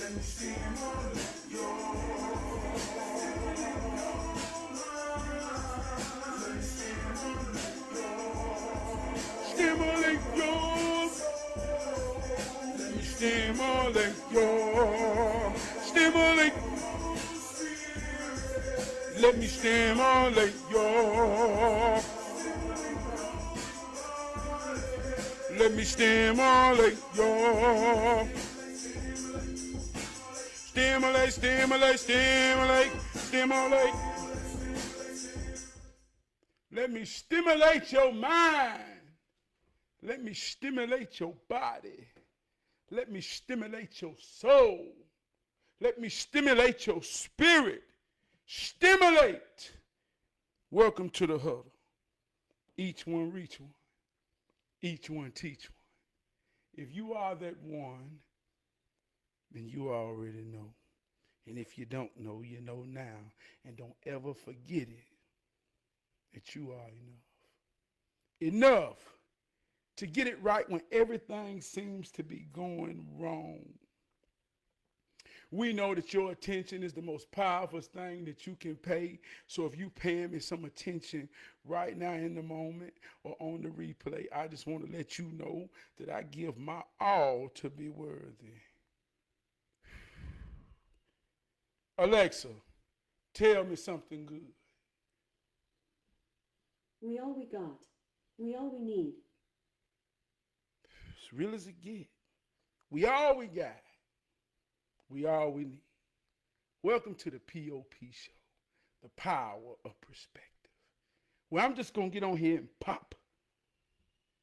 Stimulate your, let me stimulate your, stimulate, let me stimulate your, let me stimulate your, stimulate, stimulate, stimulate, stimulate. Let me stimulate your mind. Let me stimulate your body. Let me stimulate your soul. Let me stimulate your spirit. Stimulate. Welcome to the huddle. Each one reach one. Each one teach one. If you are that one, then you already know. And if you don't know, you know now. And don't ever forget it, that you are enough. Enough to get it right when everything seems to be going wrong. We know that your attention is the most powerful thing that you can pay. So if you pay me some attention right now in the moment or on the replay, I just want to let you know that I give my all to be worthy. Alexa, tell me something good. We all we got. We all we need. As real as it gets. We all we got. We all we need. Welcome to the P.O.P. show, the power of perspective. Well, I'm just going to get on here and pop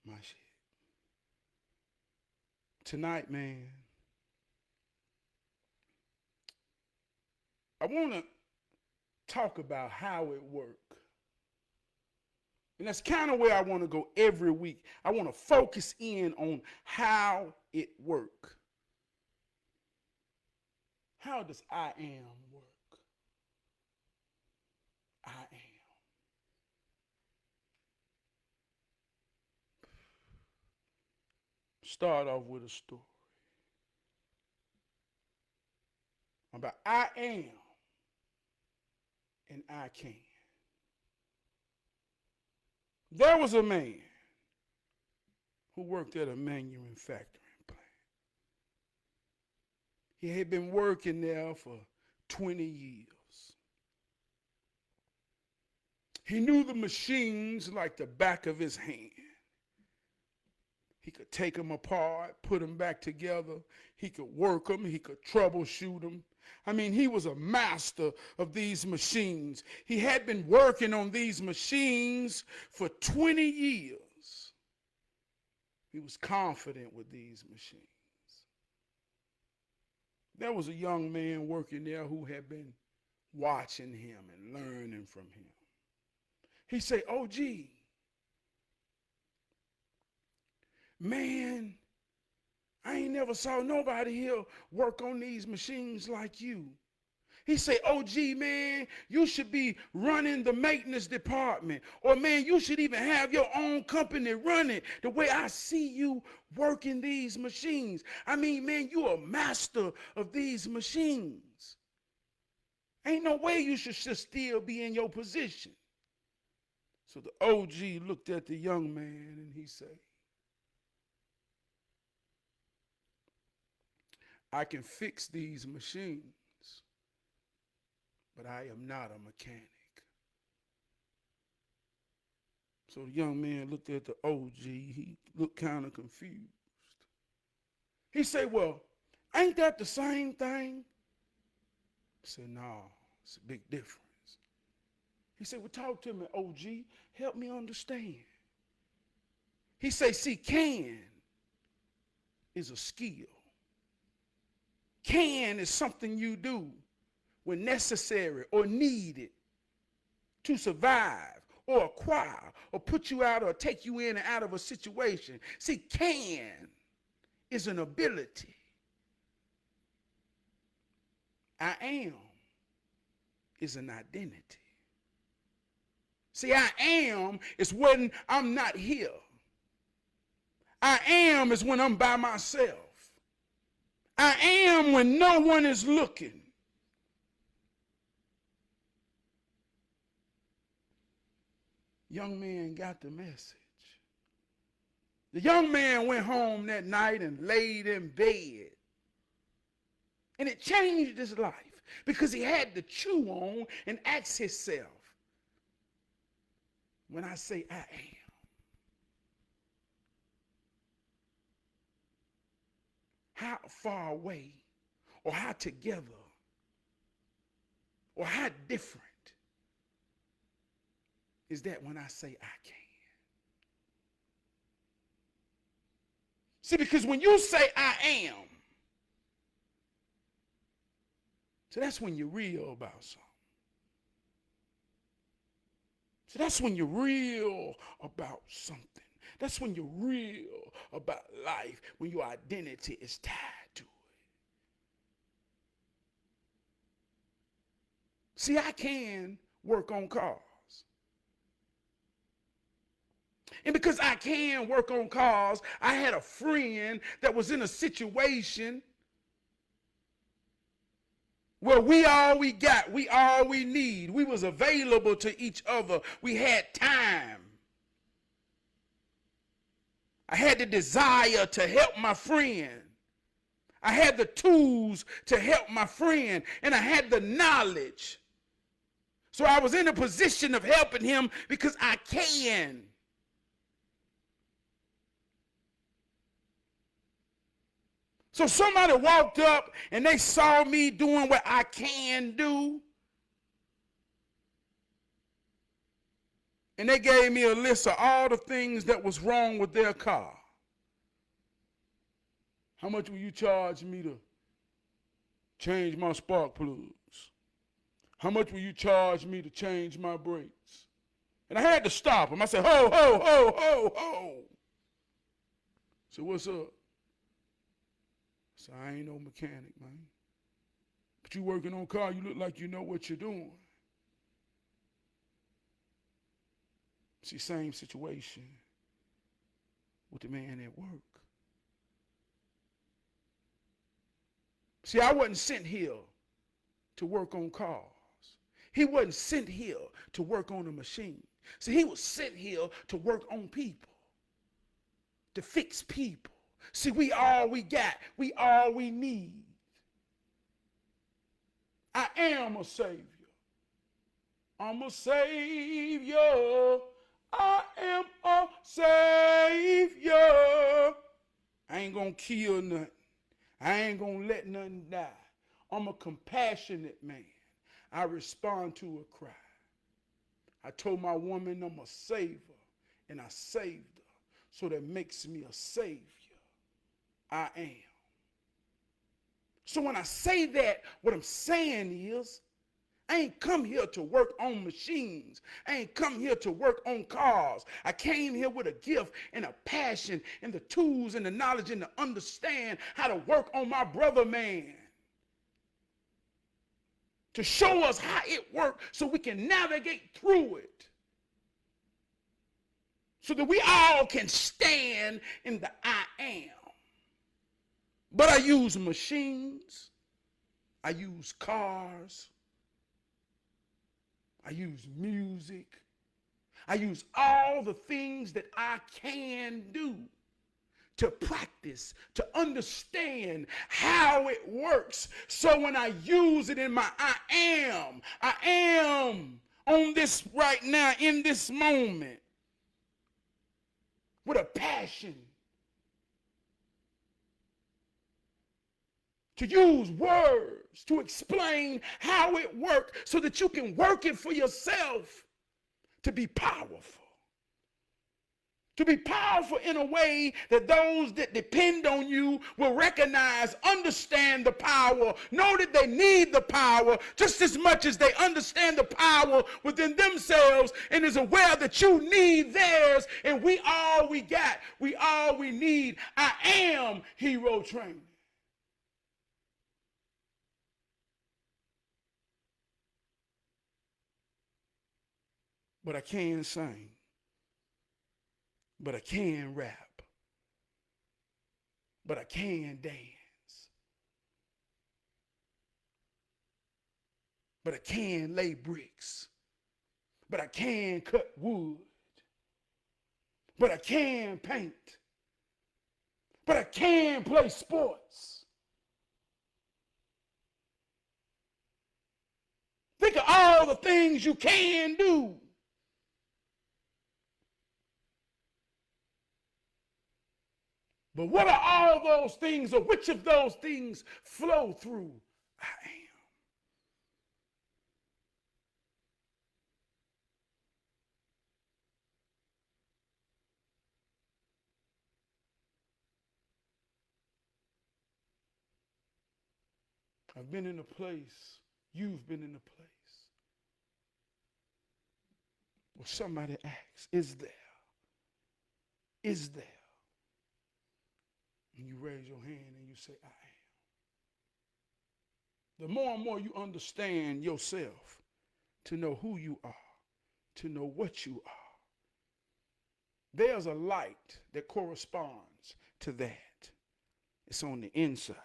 my shit. Tonight, man, I want to talk about how it works. And that's kind of where I want to go every week. I want to focus in on how it works. How does I am work? I am. Start off with a story about I am and I can. There was a man who worked at a manufacturing plant. He had been working there for 20 years. He knew the machines like the back of his hand. He could take them apart, put them back together. He could work them. He could troubleshoot them. I mean, he was a master of these machines. He had been working on these machines for 20 years. He was confident with these machines. There was a young man working there who had been watching him and learning from him. He said, "OG, man, I ain't never saw nobody here work on these machines like you." He said, "OG, man, you should be running the maintenance department. Or, man, you should even have your own company running the way I see you working these machines. I mean, man, you're a master of these machines. Ain't no way you should still be in your position." So the OG looked at the young man and he said, "I can fix these machines, but I am not a mechanic." So the young man looked at the OG. He looked kind of confused. He said, "Well, ain't that the same thing?" I said, "No, it's a big difference." He said, "Well, talk to me, OG. Help me understand." He said, "See, can is a skill. Can is something you do when necessary or needed to survive or acquire or put you out or take you in and out of a situation. See, can is an ability. I am is an identity. See, I am is when I'm not here. I am is when I'm by myself. I am when no one is looking. Young man got the message. The young man went home that night and laid in bed. And it changed his life because he had to chew on and ask himself, when I say I am, how far away or how together or how different is that when I say I can? See, because when you say I am, so that's when you're real about something. So that's when you're real about something. That's when you're real about life, when your identity is tied to it. See, I can work on cars. And because I can work on cars, I had a friend that was in a situation where we all we got, we all we need. We was available to each other. We had time. I had the desire to help my friend. I had the tools to help my friend, and I had the knowledge. So I was in a position of helping him because I can. So somebody walked up and they saw me doing what I can do. And they gave me a list of all the things that was wrong with their car. How much will you charge me to change my spark plugs? How much will you charge me to change my brakes? And I had to stop them. I said, ho, ho, ho, ho, ho. So what's up? So I ain't no mechanic, man. But you working on a car, you look like you know what you're doing. See, same situation with the man at work. See, I wasn't sent here to work on cars. He wasn't sent here to work on a machine. See, he was sent here to work on people, to fix people. See, we all we got, we all we need. I am a savior. I'm a savior. I am a savior. I ain't gonna kill nothing. I ain't gonna let nothing die. I'm a compassionate man. I respond to a cry. I told my woman I'm a savior, and I saved her. So that makes me a savior. I am. So when I say that, what I'm saying is, I ain't come here to work on machines. I ain't come here to work on cars. I came here with a gift and a passion and the tools and the knowledge and to understand how to work on my brother man. To show us how it works so we can navigate through it. So that we all can stand in the I am. But I use machines. I use cars. I use music. I use all the things that I can do to practice, to understand how it works. So when I use it in my I am on this right now, in this moment, with a passion. To use words to explain how it works so that you can work it for yourself to be powerful. To be powerful in a way that those that depend on you will recognize, understand the power, know that they need the power just as much as they understand the power within themselves and is aware that you need theirs, and we all we got, we all we need. I am hero training. But I can sing. But I can rap. But I can dance. but I can lay bricks, but I can cut wood, but I can paint, but I can play sports. Think of all the things you can do. But what are all those things, or which of those things flow through I am? I've been in a place, you've been in a place where somebody asks, is there? Is there? And you raise your hand and you say, I am. The more and more you understand yourself, to know who you are, to know what you are, there's a light that corresponds to that. It's on the inside.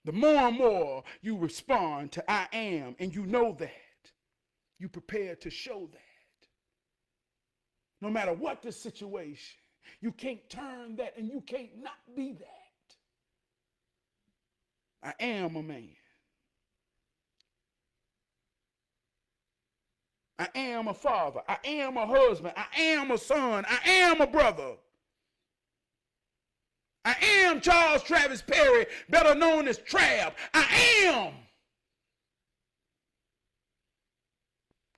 The more and more you respond to I am, and you know that, you prepare to show that. No matter what the situation, you can't turn that and you can't not be that. I am a man. I am a father. I am a husband. I am a son. I am a brother. I am Charles Travis Perry, better known as Trav. I am.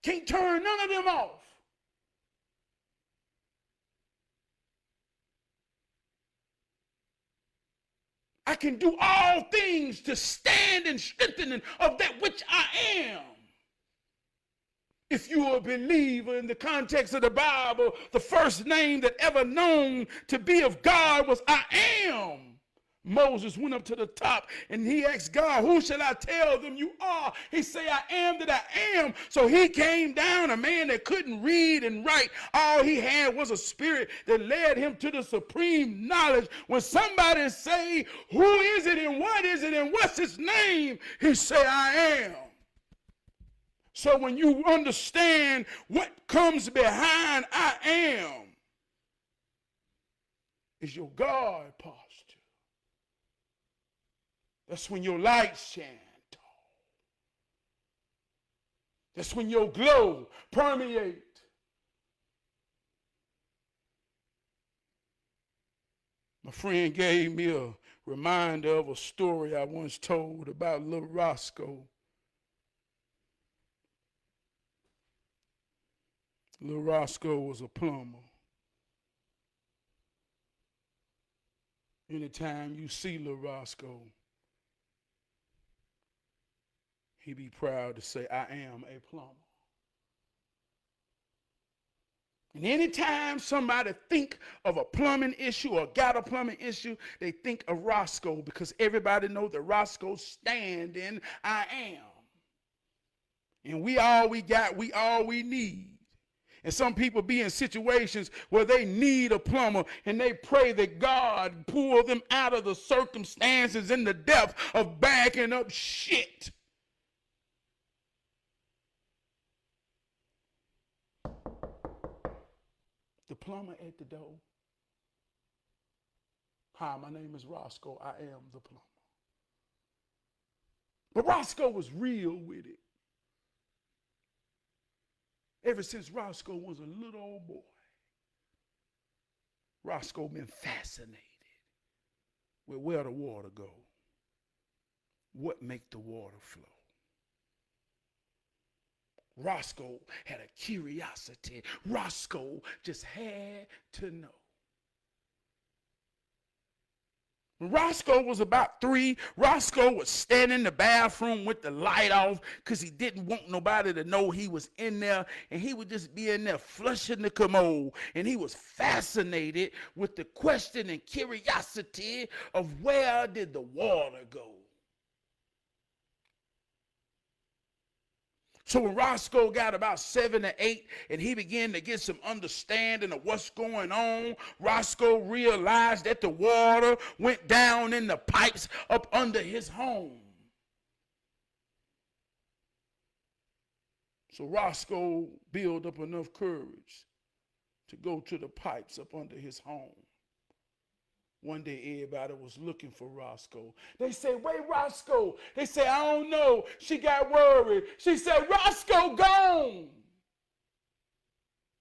Can't turn none of them off. I can do all things to stand in strengthening of that which I am. If you're a believer in the context of the Bible, the first name that ever known to be of God was I am. Moses went up to the top and he asked God, who shall I tell them you are? He said, I am that I am. So he came down, a man that couldn't read and write. All he had was a spirit that led him to the supreme knowledge. When somebody say, who is it and what is it and what's his name? He say, I am. So when you understand what comes behind I am, is your guard posture. That's when your light shine tall. That's when your glow permeate. My friend gave me a reminder of a story I once told about little Roscoe. Little Roscoe was a plumber. Anytime you see little Roscoe, he be proud to say, I am a plumber. And anytime somebody think of a plumbing issue or got a plumbing issue, they think of Roscoe, because everybody knows that Roscoe stand in I am. And we all we got, we all we need. And some people be in situations where they need a plumber and they pray that God pull them out of the circumstances and the depth of backing up shit. The plumber at the door. Hi, my name is Roscoe. I am the plumber. But Roscoe was real with it. Ever since Roscoe was a little old boy, Roscoe been fascinated with where the water go, what make the water flow. Roscoe had a curiosity. Roscoe just had to know. When Roscoe was about 3, Roscoe would stand in the bathroom with the light off because he didn't want nobody to know he was in there, and he would just be in there flushing the commode, and he was fascinated with the question and curiosity of where did the water go. So when Roscoe got about 7 or 8 and he began to get some understanding of what's going on, Roscoe realized that the water went down in the pipes up under his home. So Roscoe built up enough courage to go to the pipes up under his home. One day, everybody was looking for Roscoe. They say, "Wait, Roscoe." They say, "I don't know." She got worried. She said, "Roscoe gone."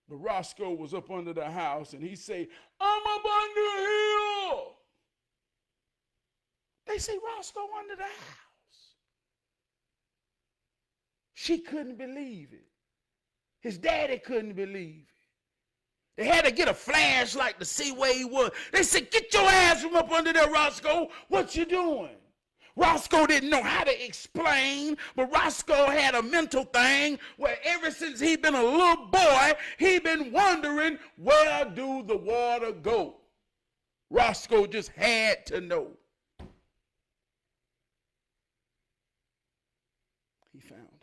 But Roscoe was up under the house, and he said, "I'm up under the hill." They say, "Roscoe under the house." She couldn't believe it. His daddy couldn't believe it. They had to get a flashlight to see where he was. They said, "Get your ass from up under there, Roscoe. What you doing?" Roscoe didn't know how to explain, but Roscoe had a mental thing where ever since he'd been a little boy, he'd been wondering, where do the water go? Roscoe just had to know. He found out.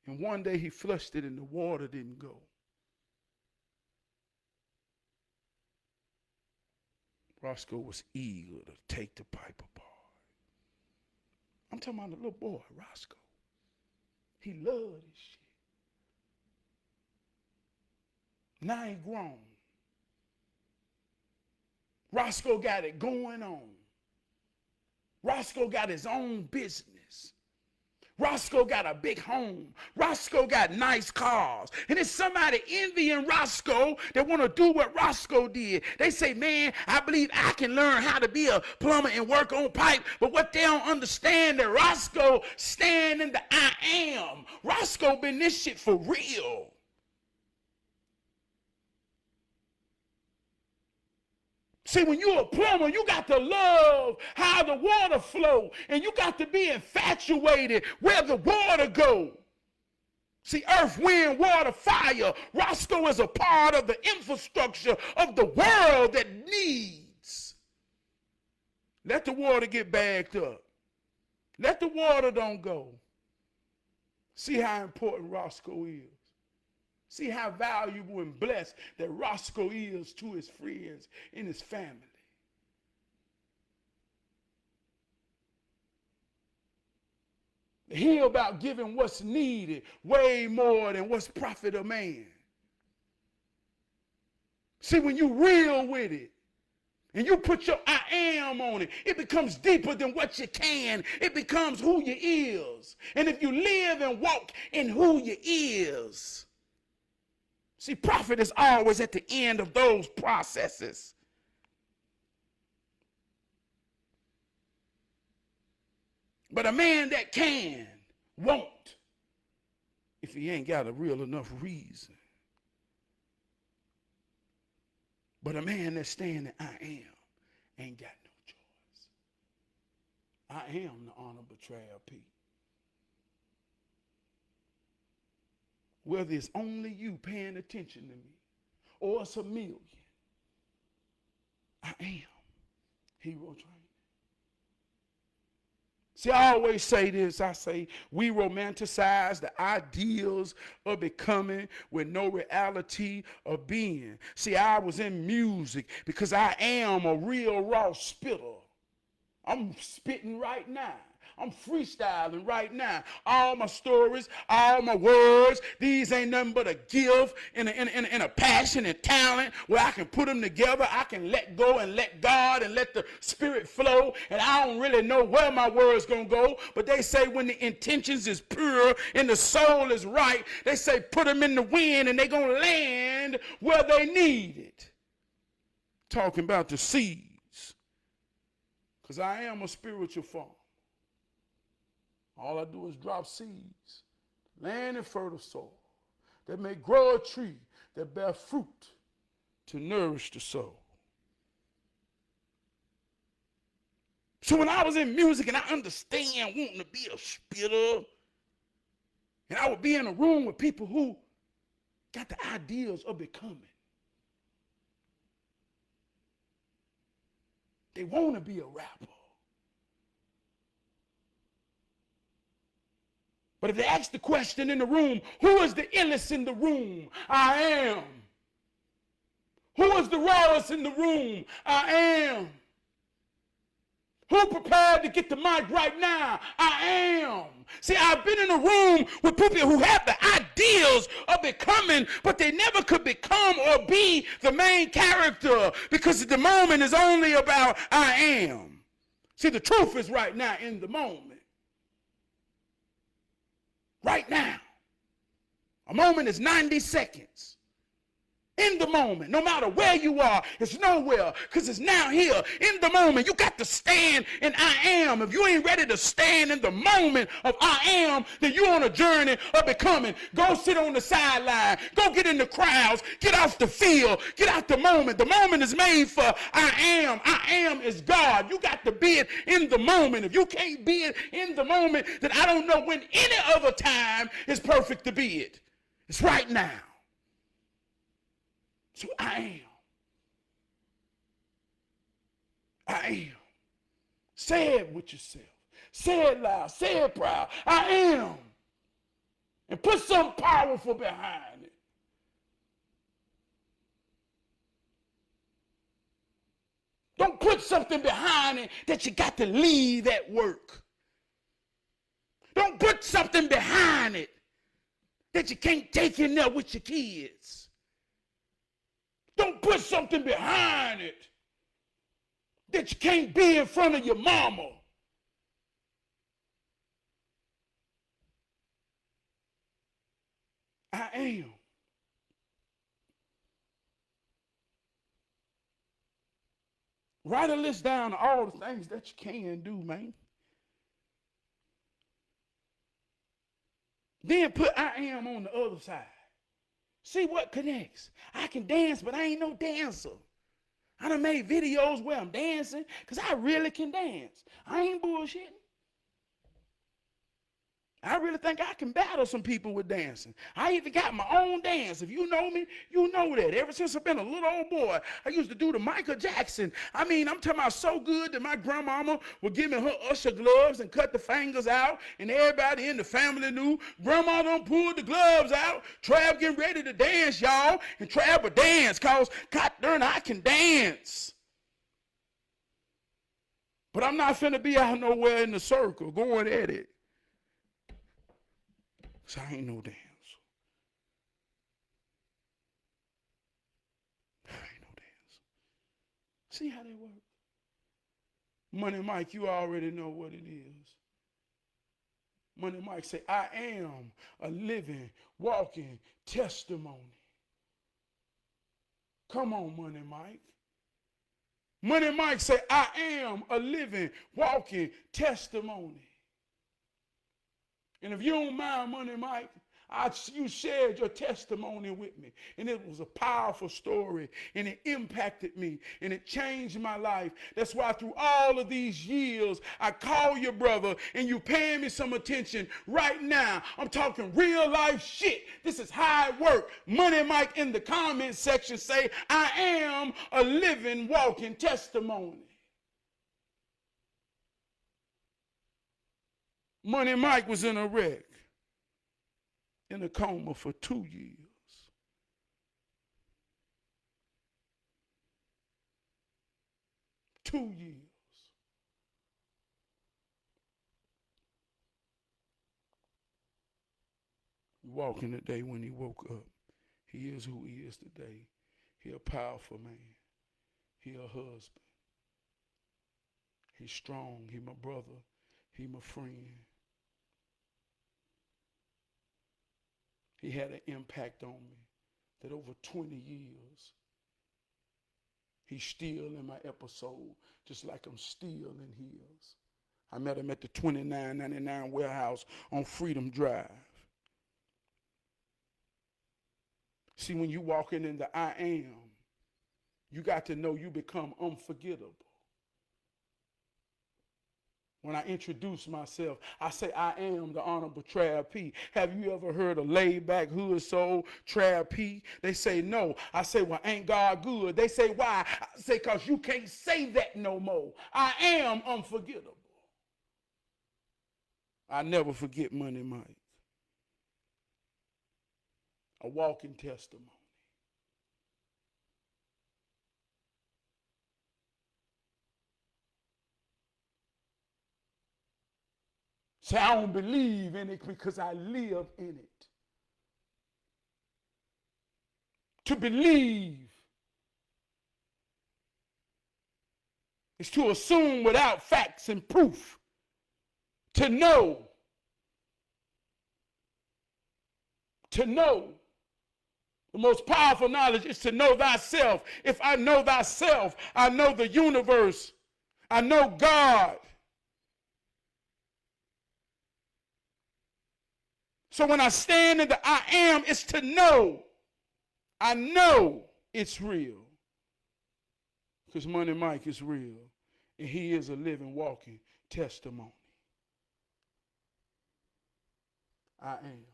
And one day he flushed it and the water didn't go. Roscoe was eager to take the pipe apart. I'm talking about the little boy, Roscoe. He loved this shit. Now he grown. Roscoe got it going on. Roscoe got his own business. Roscoe got a big home. Roscoe got nice cars. And there's somebody envying Roscoe that want to do what Roscoe did. They say, "Man, I believe I can learn how to be a plumber and work on pipe." But what they don't understand that Roscoe stand in the I am. Roscoe been this shit for real. See, when you're a plumber, you got to love how the water flow, and you got to be infatuated where the water go. See, earth, wind, water, fire. Roscoe is a part of the infrastructure of the world that needs. Let the water get bagged up. Let the water don't go. See how important Roscoe is. See how valuable and blessed that Roscoe is to his friends and his family. Hear about giving what's needed way more than what's profit of man. See, when you real with it and you put your I am on it, it becomes deeper than what you can. It becomes who you is. And if you live and walk in who you is, see, profit is always at the end of those processes. But a man that can won't if he ain't got a real enough reason. But a man that's staying in I am ain't got no choice. I am the honorable Trail P. Whether it's only you paying attention to me or it's a million, I am hero training. See, I always say this. I say we romanticize the ideals of becoming with no reality of being. See, I was in music because I am a real raw spitter. I'm spitting right now. I'm freestyling right now. All my stories, all my words, these ain't nothing but a gift and a passion and talent where I can put them together. I can let go and let God and let the Spirit flow. And I don't really know where my words gonna go, but they say when the intentions is pure and the soul is right, they say put them in the wind and they gonna land where they need it. Talking about the seeds, because I am a spiritual farmer. All I do is drop seeds, land in fertile soil, that may grow a tree that bear fruit to nourish the soul. So when I was in music and I understand wanting to be a spitter, and I would be in a room with people who got the ideas of becoming. They want to be a rapper. But if they ask the question in the room, who is the illest in the room? I am. Who is the rawest in the room? I am. Who prepared to get the mic right now? I am. See, I've been in a room with people who have the ideals of becoming, but they never could become or be the main character because the moment is only about I am. See, the truth is right now in the moment. Right now. A moment is 90 seconds. In the moment, no matter where you are, it's nowhere because it's now here. In the moment, you got to stand in I am. If you ain't ready to stand in the moment of I am, then you're on a journey of becoming. Go sit on the sideline. Go get in the crowds. Get off the field. Get out the moment. The moment is made for I am. I am is God. You got to be it in the moment. If you can't be it in the moment, then I don't know when any other time is perfect to be it. It's right now. So I am. I am. Say it with yourself. Say it loud. Say it proud. I am. And put something powerful behind it. Don't put something behind it that you got to leave at work. Don't put something behind it that you can't take in there with your kids. Don't put something behind it that you can't be in front of your mama. I am. Write a list down of all the things that you can do, man. Then put I am on the other side. See what connects. I can dance, but I ain't no dancer. I done made videos where I'm dancing because I really can dance. I ain't bullshitting. I really think I can battle some people with dancing. I even got my own dance. If you know me, you know that. Ever since I've been a little old boy, I used to do the Michael Jackson. I mean, I'm talking about so good that my grandmama would give me her usher gloves and cut the fingers out, and everybody in the family knew grandma done pulled the gloves out. Trav getting ready to dance, y'all, and Trav would dance because, God darn, I can dance. But I'm not finna be out nowhere in the circle going at it. So I ain't no dancer. I ain't no dancer. See how they work? Money Mike, you already know what it is. Money Mike say, I am a living, walking testimony. Come on, Money Mike. Money Mike say, I am a living, walking testimony. And if you don't mind, Money Mike, you shared your testimony with me. And it was a powerful story. And it impacted me. And it changed my life. That's why through all of these years, I call you brother and you paying me some attention right now. I'm talking real life shit. This is how it works. Money Mike in the comment section say, I am a living, walking testimony. Money Mike was in a wreck, in a coma for 2 years. Two years. Walking the day when he woke up. He is who he is today. He a powerful man. He a husband. He's strong. He my brother. He my friend. He had an impact on me that over 20 years, he's still in my episode, just like I'm still in his. I met him at the 2999 warehouse on Freedom Drive. See, when you walking in the I am, you got to know you become unforgettable. When I introduce myself, I say I am the Honorable Trav P. Have you ever heard of laid back hood soul Trav P? They say no. I say, well, ain't God good? They say, why? I say, because you can't say that no more. I am unforgettable. I never forget Money Mike. A walking testimony. Say, I don't believe in it because I live in it. To believe is to assume without facts and proof. To know. To know. The most powerful knowledge is to know thyself. If I know thyself, I know the universe. I know God. So when I stand in the I am, it's to know. I know it's real. Because Money Mike is real. And he is a living, walking testimony. I am.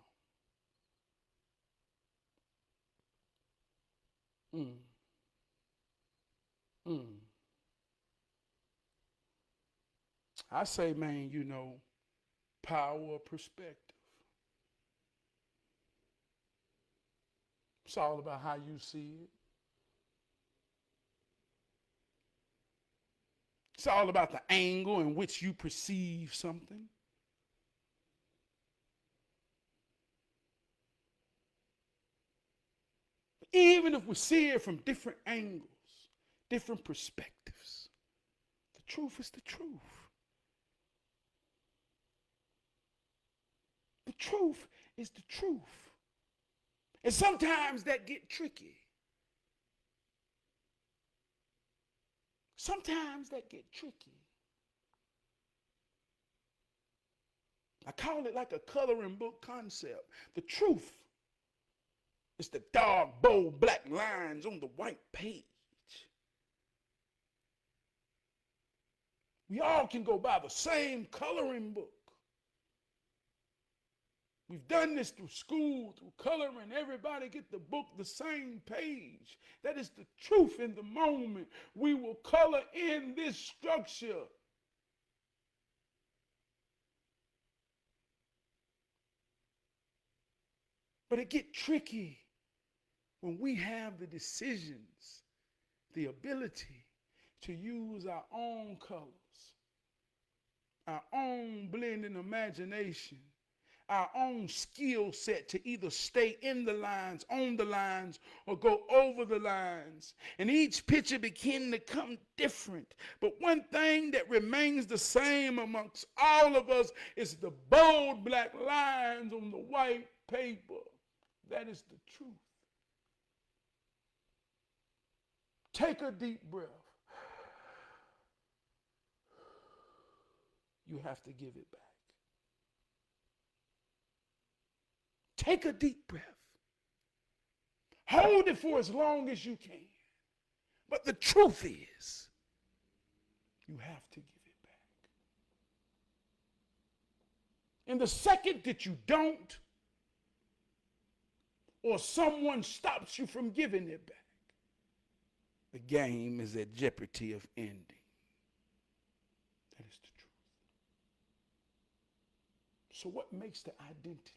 I say, man, you know, power of perspective. It's all about how you see it. It's all about the angle in which you perceive something. Even if we see it from different angles, different perspectives, the truth is the truth. The truth is the truth. And sometimes that get tricky. Sometimes that get tricky. I call it like a coloring book concept. The truth is the dark, bold, black lines on the white page. We all can go by the same coloring book. We've done this through school, through coloring. Everybody get the book the same page. That is the truth in the moment. We will color in this structure. But it get tricky when we have the decisions, the ability to use our own colors, our own blending imagination, our own skill set to either stay in the lines, on the lines, or go over the lines. And each picture begin to come different. But one thing that remains the same amongst all of us is the bold black lines on the white paper. That is the truth. Take a deep breath. You have to give it back. Take a deep breath. Hold it for as long as you can. But the truth is, you have to give it back. And the second that you don't, or someone stops you from giving it back, the game is at jeopardy of ending. That is the truth. So what makes the identity?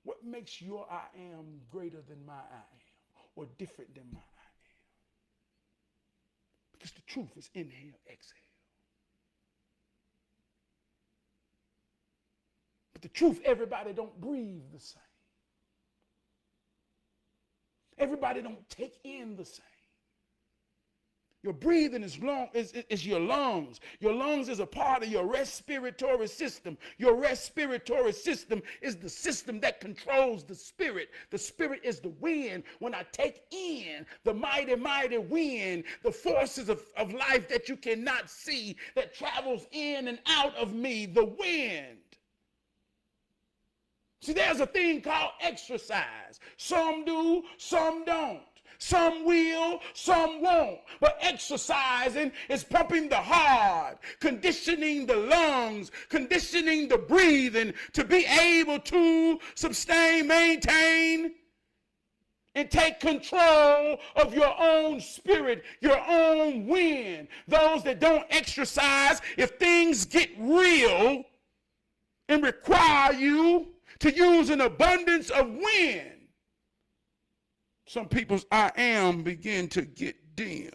What makes your I am greater than my I am, or different than my I am? Because the truth is inhale, exhale. But the truth, everybody don't breathe the same. Everybody don't take in the same. Your breathing is your lungs. Your lungs is a part of your respiratory system. Your respiratory system is the system that controls the spirit. The spirit is the wind. When I take in the mighty, mighty wind, the forces of life that you cannot see, that travels in and out of me, the wind. See, there's a thing called exercise. Some do, some don't. Some will, some won't. But exercising is pumping the heart, conditioning the lungs, conditioning the breathing to be able to sustain, maintain, and take control of your own spirit, your own wind. Those that don't exercise, if things get real and require you to use an abundance of wind, some people's I am begin to get dim.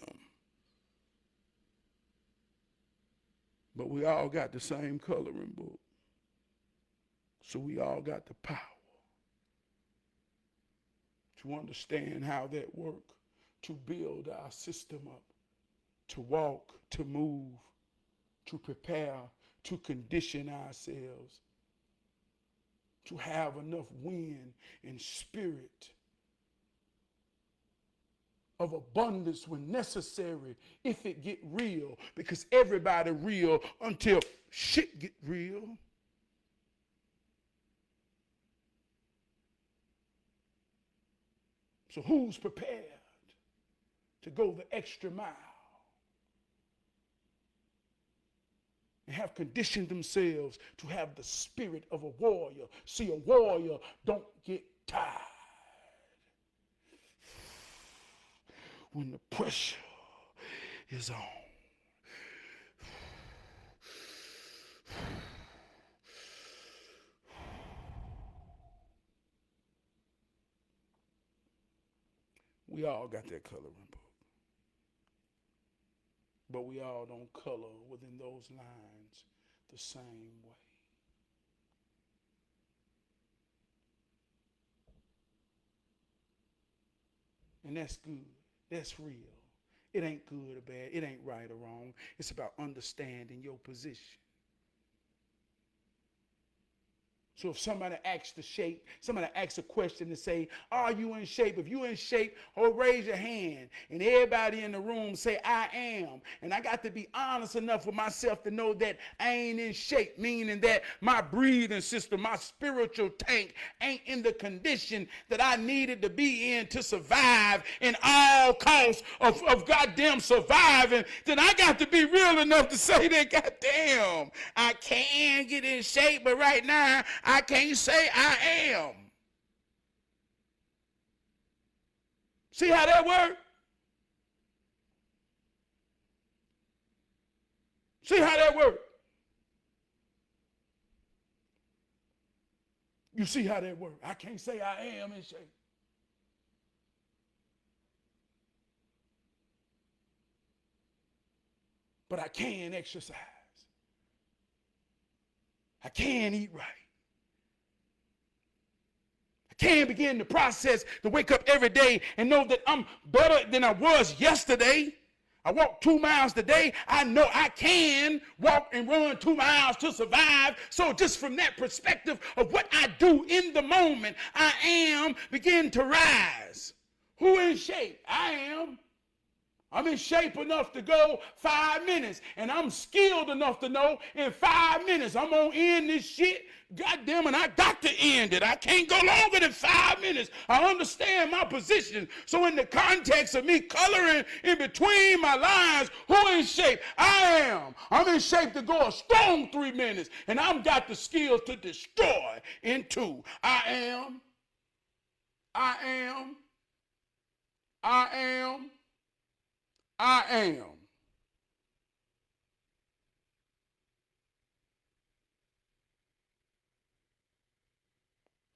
But we all got the same coloring book. So we all got the power to understand how that works, to build our system up, to walk, to move, to prepare, to condition ourselves, to have enough wind and spirit of abundance when necessary, if it get real, because everybody real until shit get real. So who's prepared to go the extra mile and have conditioned themselves to have the spirit of a warrior? See, a warrior don't get tired when the pressure is on. We all got that coloring book. But we all don't color within those lines the same way. And that's good. That's real. It ain't good or bad. It ain't right or wrong. It's about understanding your position. So if somebody asks the shape, somebody asks a question to say, are you in shape? If you in shape, raise your hand. And everybody in the room say, I am. And I got to be honest enough with myself to know that I ain't in shape, meaning that my breathing system, my spiritual tank ain't in the condition that I needed to be in to survive in all costs of goddamn surviving. Then I got to be real enough to say that, goddamn, I can get in shape, but right now, I can't say I am. See how that works? See how that works? You see how that works? I can't say I am in shape. But I can exercise. I can eat right. Can begin the process to wake up every day and know that I'm better than I was yesterday. I walk 2 miles today. I know I can walk and run 2 miles to survive. So just from that perspective of what I do in the moment, I am begin to rise. Who in shape? I am. I'm in shape enough to go 5 minutes, and I'm skilled enough to know in 5 minutes I'm gonna end this shit. God damn it, I got to end it. I can't go longer than 5 minutes. I understand my position. So in the context of me coloring in between my lines, who in shape? I am. I'm in shape to go a strong 3 minutes, and I've got the skill to destroy in 2. I am. I am. I am. I am.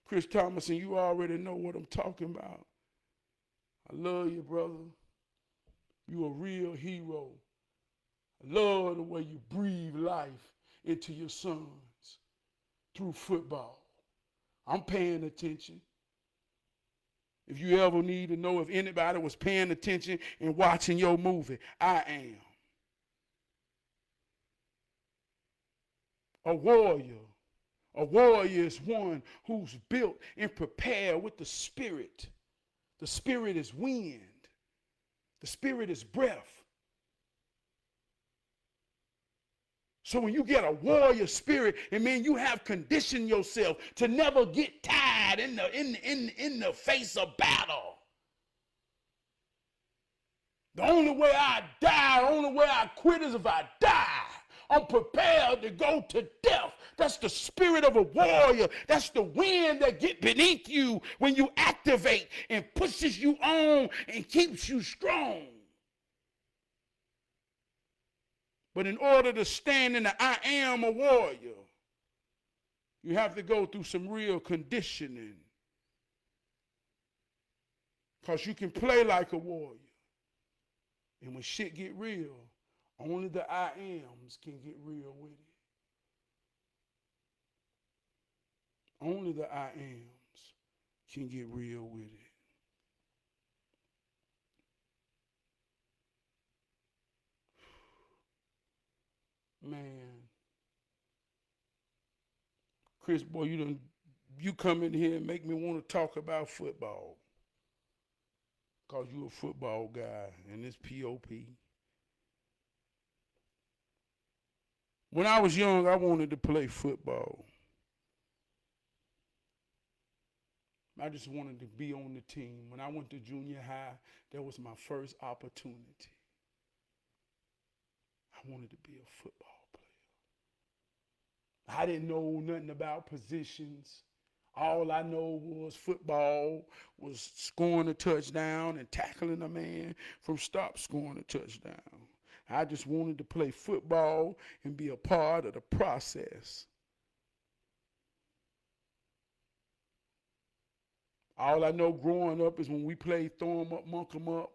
Chris Thomason, you already know what I'm talking about. I love you, brother. You a real hero. I love the way you breathe life into your sons through football. I'm paying attention. If you ever need to know if anybody was paying attention and watching your movie, I am. A warrior. A warrior is one who's built and prepared with the Spirit. The Spirit is wind. The Spirit is breath. So when you get a warrior spirit, it means you have conditioned yourself to never get tired in the face of battle. The only way I die, the only way I quit is if I die. I'm prepared to go to death. That's the spirit of a warrior. That's the wind that gets beneath you when you activate and pushes you on and keeps you strong. But in order to stand in the I am a warrior, you have to go through some real conditioning. Because you can play like a warrior. And when shit get real, Only the I ams can get real with it. Only the I ams can get real with it. Man, Chris, boy, you come in here and make me want to talk about football. Cause you a football guy and this P.O.P. When I was young, I wanted to play football. I just wanted to be on the team. When I went to junior high, that was my first opportunity. I wanted to be a football player. I didn't know nothing about positions. All I know was football was scoring a touchdown and tackling a man from stop scoring a touchdown. I just wanted to play football and be a part of the process. All I know growing up is when we played throw 'em up, monk 'em up,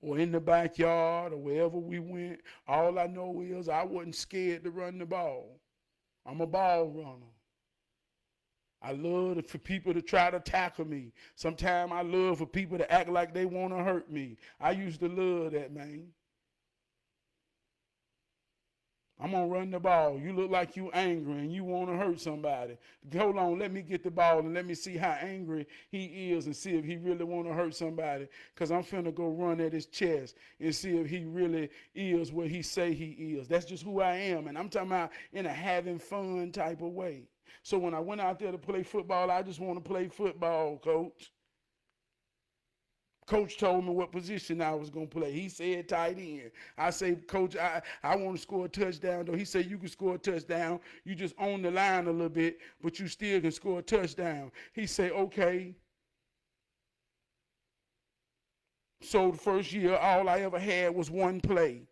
or in the backyard or wherever we went, all I know is I wasn't scared to run the ball. I'm a ball runner. I love for people to try to tackle me. Sometimes I love for people to act like they want to hurt me. I used to love that, man. I'm going to run the ball. You look like you angry and you want to hurt somebody. Hold on, let me get the ball and let me see how angry he is and see if he really want to hurt somebody. Because I'm finna go run at his chest and see if he really is what he say he is. That's just who I am. And I'm talking about in a having fun type of way. So when I went out there to play football, I just want to play football, coach. Coach told me what position I was going to play. He said tight end. I say, Coach, I want to score a touchdown, though. He said, you can score a touchdown. You just own the line a little bit, but you still can score a touchdown. He said, okay. So the first year, all I ever had was one play.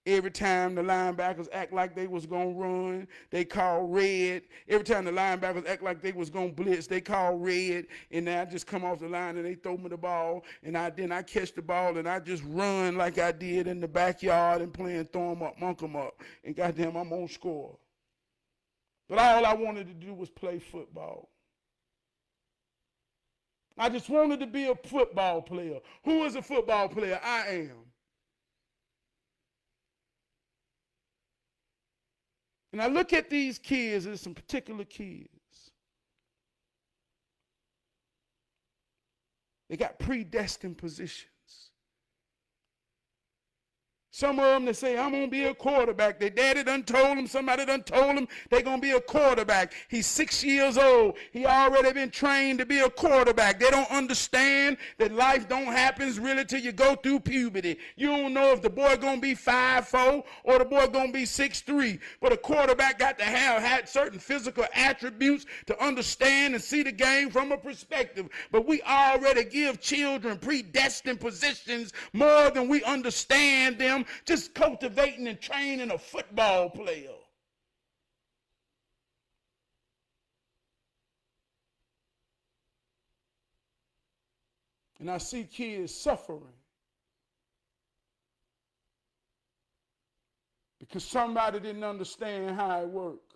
Every time the linebackers act like they was going to run, they call red. Every time the linebackers act like they was going to blitz, they call red. And then I just come off the line and they throw me the ball. And then I catch the ball and I just run like I did in the backyard and playing throw 'em up, monk 'em up. And goddamn, I'm on score. But all I wanted to do was play football. I just wanted to be a football player. Who is a football player? I am. And I look at these kids, there's some particular kids. They got predestined positions. Some of them that say, I'm going to be a quarterback. Their daddy done told them, somebody done told them they're going to be a quarterback. He's 6 years old. He already been trained to be a quarterback. They don't understand that life don't happen really till you go through puberty. You don't know if the boy going to be 5'4" or the boy going to be 6'3". But a quarterback got to have had certain physical attributes to understand and see the game from a perspective. But we already give children predestined positions more than we understand them. Just cultivating and training a football player. And I see kids suffering because somebody didn't understand how it worked.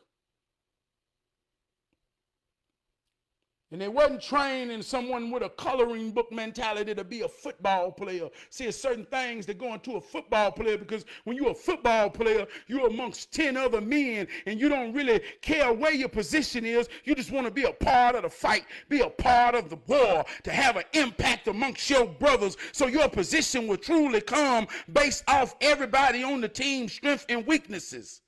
And they wasn't training someone with a coloring book mentality to be a football player. See, there's certain things that go into a football player because when you're a football player, you're amongst 10 other men and you don't really care where your position is. You just want to be a part of the fight, be a part of the war, to have an impact amongst your brothers so your position will truly come based off everybody on the team's strengths and weaknesses.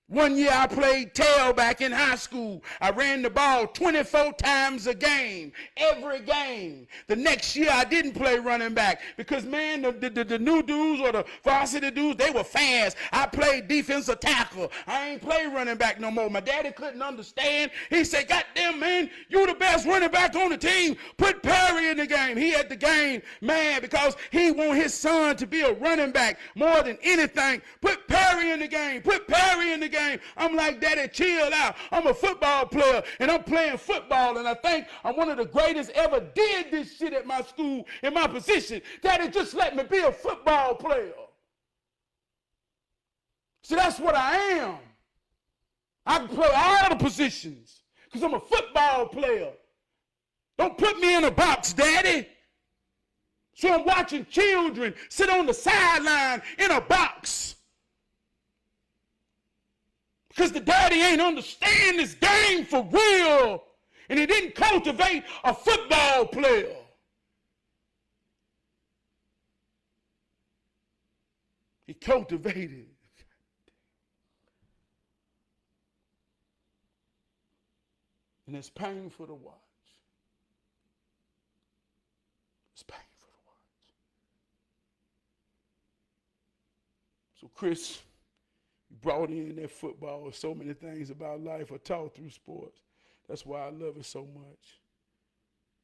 One year I played tailback in high school. I ran the ball 24 times a game, every game. The next year I didn't play running back because, man, the new dudes or the varsity dudes, they were fast. I played defensive tackle. I ain't play running back no more. My daddy couldn't understand. He said, goddamn, man, you the best running back on the team. Put Perry in the game. He had the game, man, because he want his son to be a running back more than anything. Put Perry in the game. Put Perry in the game. game. I'm like, Daddy, chill out. I'm a football player, and I'm playing football, and I think I'm one of the greatest ever did this shit at my school in my position. Daddy, just let me be a football player. See, that's what I am. I can play all the positions because I'm a football player. Don't put me in a box, Daddy. So I'm watching children sit on the sideline in a box because the daddy ain't understand this game for real, and he didn't cultivate a football player. He cultivated. And it's painful to watch. It's painful to watch. So Chris, you brought in that football, so many things about life are taught through sports. That's why I love it so much.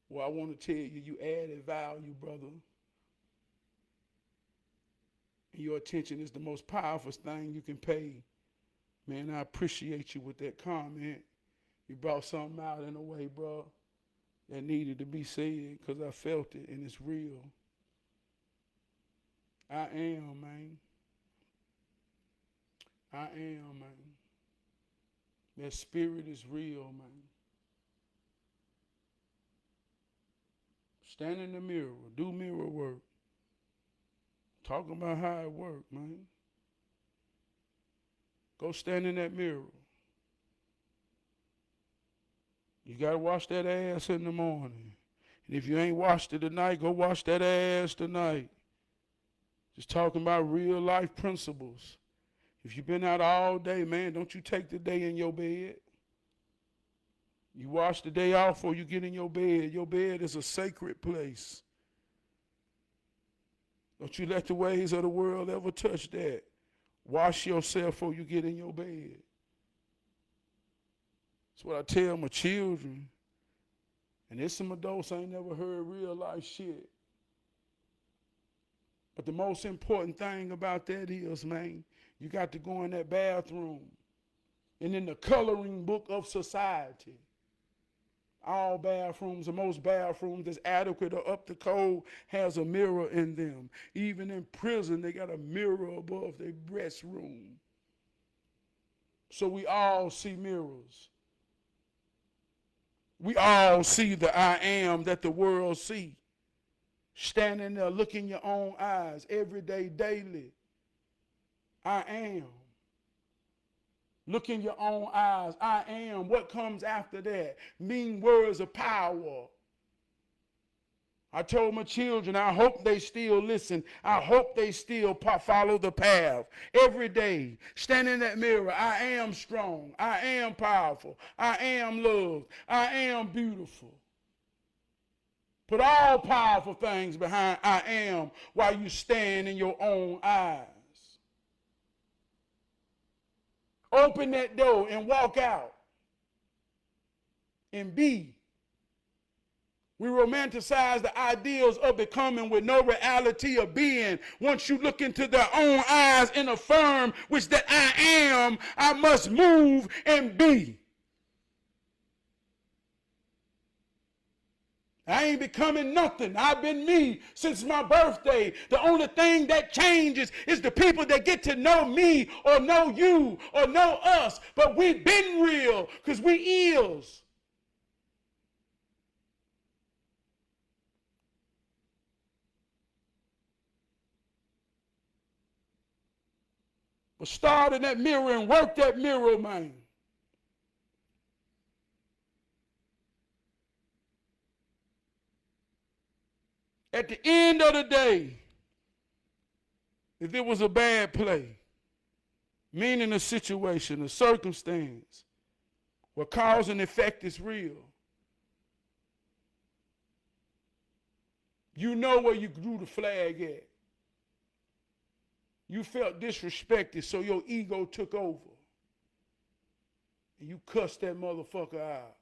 Well, I want to tell you, you added value, brother. And your attention is the most powerful thing you can pay. Man, I appreciate you with that comment. You brought something out in a way, bro, that needed to be said because I felt it and it's real. I am, man. I am, man. That spirit is real, man. Stand in the mirror, do mirror work. Talking about how it works, man. Go stand in that mirror. You got to wash that ass in the morning. And if you ain't washed it tonight, go wash that ass tonight. Just talking about real life principles. If you've been out all day, man, don't you take the day in your bed. You wash the day off before you get in your bed. Your bed is a sacred place. Don't you let the ways of the world ever touch that. Wash yourself before you get in your bed. That's what I tell my children. And there's some adults I ain't never heard real life shit. But the most important thing about that is, man, you got to go in that bathroom and in the coloring book of society. All bathrooms, or most bathrooms that's adequate or up to code, has a mirror in them. Even in prison, they got a mirror above their restroom. So we all see mirrors. We all see the I am that the world see. Standing there, look in your own eyes every day, daily. I am. Look in your own eyes. I am. What comes after that? Mean words of power. I told my children, I hope they still listen. I hope they still follow the path. Every day, stand in that mirror. I am strong. I am powerful. I am loved. I am beautiful. Put all powerful things behind I am while you stand in your own eyes. Open that door and walk out. And be. We romanticize the ideals of becoming with no reality of being. Once you look into their own eyes and affirm which that I am, I must move and be. I ain't becoming nothing. I've been me since my birthday. The only thing that changes is the people that get to know me or know you or know us. But we've been real because we is. But start in that mirror and work that mirror, man. At the end of the day, if it was a bad play, meaning a situation, a circumstance, where cause and effect is real, you know where you drew the flag at. You felt disrespected, so your ego took over. And you cussed that motherfucker out.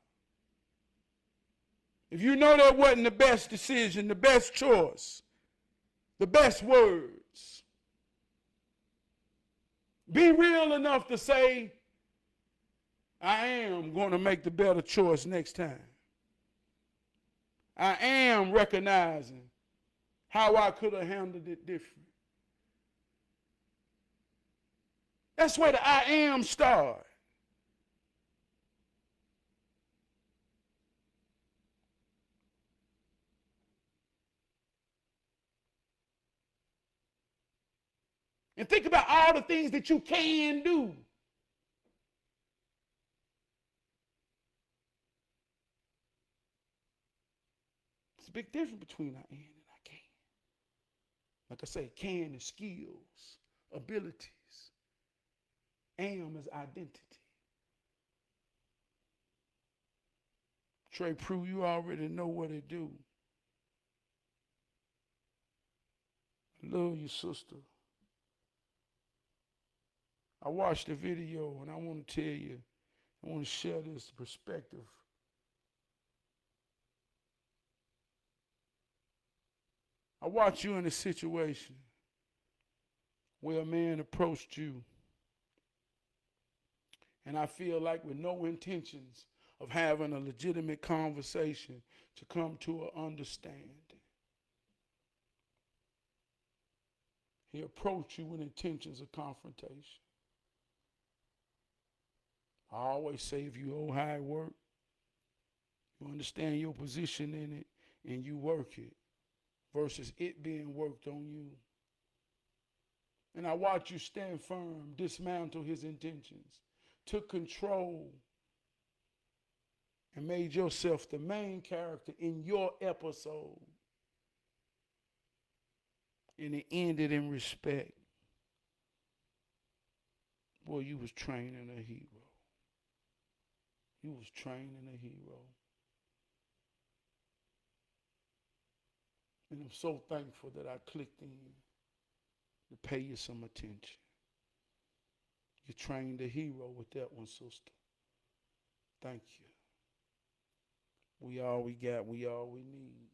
If you know that wasn't the best decision, the best choice, the best words, be real enough to say, I am going to make the better choice next time. I am recognizing how I could have handled it different. That's where the I am starts. And think about all the things that you can do. It's a big difference between I am and I can. Like I say, can is skills, abilities. Am is identity. Trey Prue, you already know what it do. I love you, sister. I watched the video and I want to tell you, I want to share this perspective. I watched you in a situation where a man approached you, and I feel like with no intentions of having a legitimate conversation to come to an understanding. He approached you with intentions of confrontation. I always say if you know how it works, you understand your position in it, and you work it, versus it being worked on you. And I watched you stand firm, dismantle his intentions, took control, and made yourself the main character in your episode. And it ended in respect. Boy, you was training a hero. You was training a hero. And I'm so thankful that I clicked in to pay you some attention. You trained a hero with that one, sister. Thank you. We all we got, we all we need.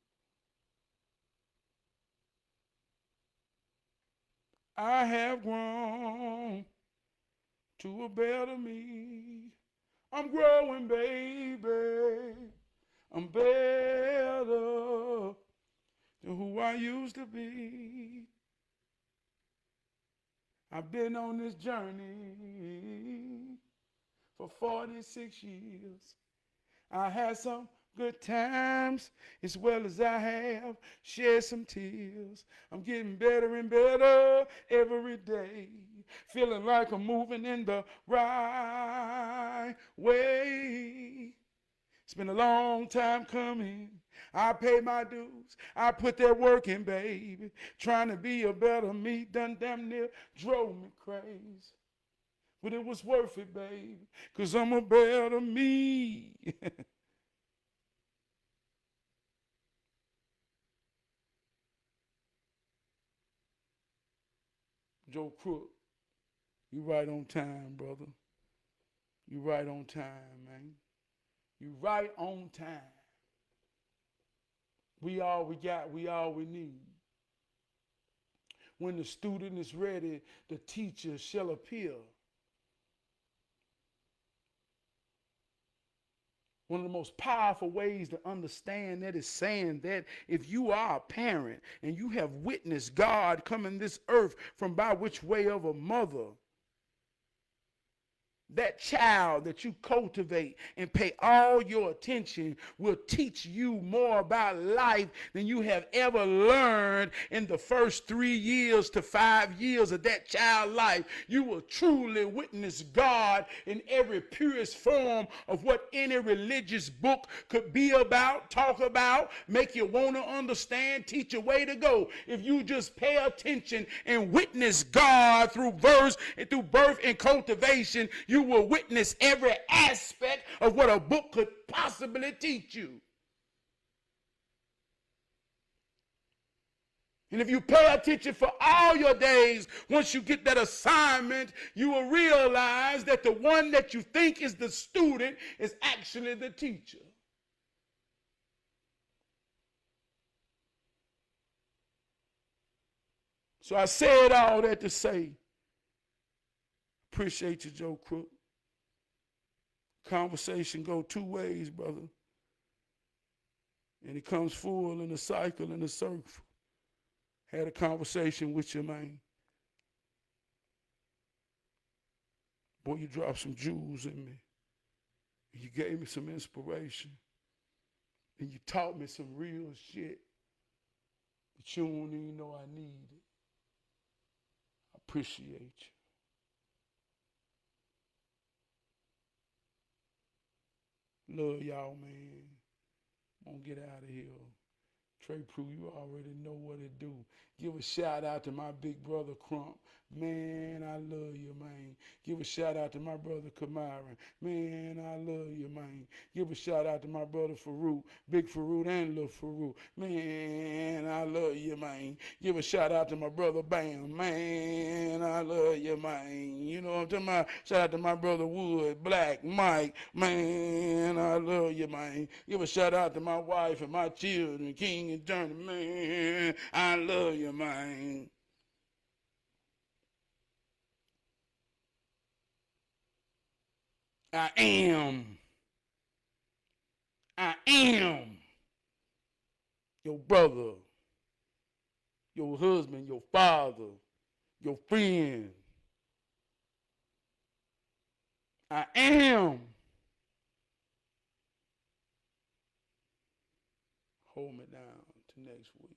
I have grown to a better me. I'm growing, baby. I'm better than who I used to be. I've been on this journey for 46 years. I had some good times as well as I have shed some tears. I'm getting better and better every day. Feeling like I'm moving in the right way. It's been a long time coming. I paid my dues. I put that work in, baby. Trying to be a better me done damn near drove me crazy. But it was worth it, baby, because I'm a better me. Joe Crook, you right on time, brother. You right on time, man. You right on time. We all we got, we all we need. When the student is ready, the teacher shall appear. One of the most powerful ways to understand that is saying that if you are a parent and you have witnessed God come in this earth from by which way of a mother, that child that you cultivate and pay all your attention will teach you more about life than you have ever learned in the first 3 years to 5 years of that child's life. You will truly witness God in every purest form of what any religious book could be about, talk about, make you want to understand, teach a way to go. If you just pay attention and witness God through verse and through birth and cultivation, you will witness every aspect of what a book could possibly teach you. And if you pay attention for all your days, once you get that assignment, you will realize that the one that you think is the student is actually the teacher. So I said all that to say, appreciate you, Joe Crook. Conversation go two ways, brother. And it comes full in a cycle, in a circle. Had a conversation with your man. Boy, you dropped some jewels in me. And you gave me some inspiration. And you taught me some real shit that you don't even know I needed. I appreciate you. Love y'all, man. I'm gonna get out of here. Trey Prue, you already know what it do. Give a shout out to my big brother Crump. Man, I love you, man. Give a shout out to my brother Kamaran. Man, I love you, man. Give a shout out to my brother Farouk, Big Farouk and Lil Farouk. Man, I love you, man. Give a shout out to my brother Bam. Man, I love you, man. You know what I'm talking about? Shout out to my brother Wood, Black, Mike. Man, I love you, man. Give a shout out to my wife and my children, King and Journey. Man, I love you, man. I am. I am your brother, your husband, your father, your friend. I am. Hold me down to next week.